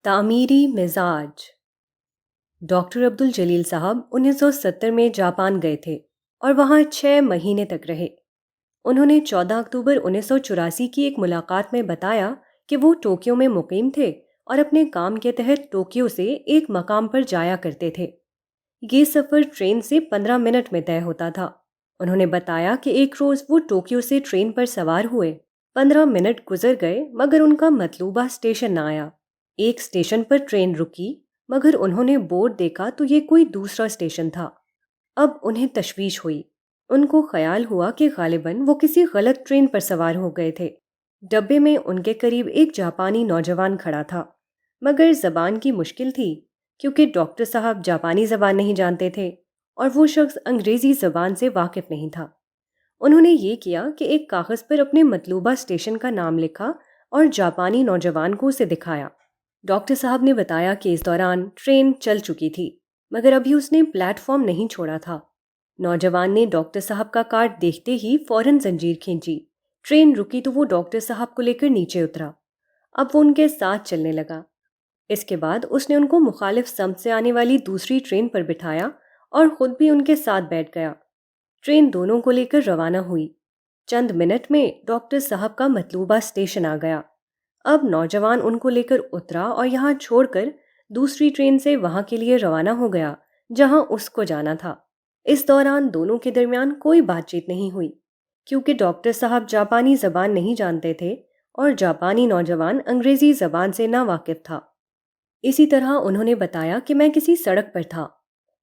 تعمیری مزاج۔ ڈاکٹر عبدل جلیل صاحب 1970 میں جاپان گئے تھے اور وہاں 6 مہینے تک رہے۔ انہوں نے 14 اکتوبر 1984 کی ایک ملاقات میں بتایا کہ وہ ٹوکیو میں مقیم تھے اور اپنے کام کے تحت ٹوکیو سے ایک مقام پر جایا کرتے تھے۔ یہ سفر ٹرین سے 15 منٹ میں طے ہوتا تھا۔ انہوں نے بتایا کہ ایک روز وہ ٹوکیو سے ٹرین پر سوار ہوئے۔ 15 منٹ گزر گئے مگر ان کا مطلوبہ اسٹیشن نہ آیا۔ ایک اسٹیشن پر ٹرین رکی مگر انہوں نے بورڈ دیکھا تو یہ کوئی دوسرا اسٹیشن تھا۔ اب انہیں تشویش ہوئی۔ ان کو خیال ہوا کہ غالباً وہ کسی غلط ٹرین پر سوار ہو گئے تھے۔ ڈبے میں ان کے قریب ایک جاپانی نوجوان کھڑا تھا مگر زبان کی مشکل تھی کیونکہ ڈاکٹر صاحب جاپانی زبان نہیں جانتے تھے اور وہ شخص انگریزی زبان سے واقف نہیں تھا۔ انہوں نے یہ کیا کہ ایک کاغذ پر اپنے مطلوبہ اسٹیشن کا نام لکھا اور جاپانی نوجوان کو اسے دکھایا۔ ڈاکٹر صاحب نے بتایا کہ اس دوران ٹرین چل چکی تھی مگر ابھی اس نے پلیٹ فارم نہیں چھوڑا تھا۔ نوجوان نے ڈاکٹر صاحب کا کارڈ دیکھتے ہی فوراً زنجیر کھینچی۔ ٹرین رکی تو وہ ڈاکٹر صاحب کو لے کر نیچے اترا۔ اب وہ ان کے ساتھ چلنے لگا۔ اس کے بعد اس نے ان کو مخالف سمت سے آنے والی دوسری ٹرین پر بٹھایا اور خود بھی ان کے ساتھ بیٹھ گیا۔ ٹرین دونوں کو لے کر روانہ ہوئی۔ چند منٹ میں ڈاکٹر صاحب کا مطلوبہ اسٹیشن آ گیا۔ اب نوجوان ان کو لے کر اترا اور یہاں چھوڑ کر دوسری ٹرین سے وہاں کے لیے روانہ ہو گیا جہاں اس کو جانا تھا۔ اس دوران دونوں کے درمیان کوئی بات چیت نہیں ہوئی کیونکہ ڈاکٹر صاحب جاپانی زبان نہیں جانتے تھے اور جاپانی نوجوان انگریزی زبان سے نا واقف تھا۔ اسی طرح انہوں نے بتایا کہ میں کسی سڑک پر تھا۔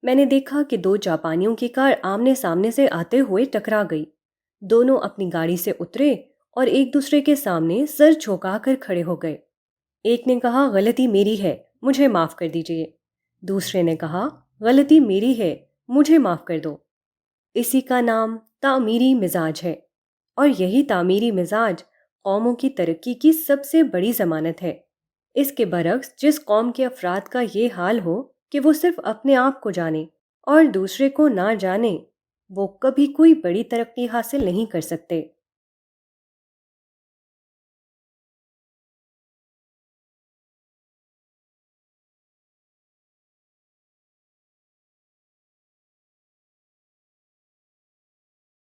میں نے دیکھا کہ 2 جاپانیوں کی کار آمنے سامنے سے آتے ہوئے ٹکرا گئی۔ دونوں اپنی گاڑی سے اترے اور ایک دوسرے کے سامنے سر جھکا کر کھڑے ہو گئے۔ ایک نے کہا غلطی میری ہے، مجھے معاف کر دیجئے۔ دوسرے نے کہا غلطی میری ہے، مجھے معاف کر دو۔ اسی کا نام تعمیری مزاج ہے اور یہی تعمیری مزاج قوموں کی ترقی کی سب سے بڑی ضمانت ہے۔ اس کے برعکس جس قوم کے افراد کا یہ حال ہو کہ وہ صرف اپنے آپ کو جانے اور دوسرے کو نہ جانے، وہ کبھی کوئی بڑی ترقی حاصل نہیں کر سکتے۔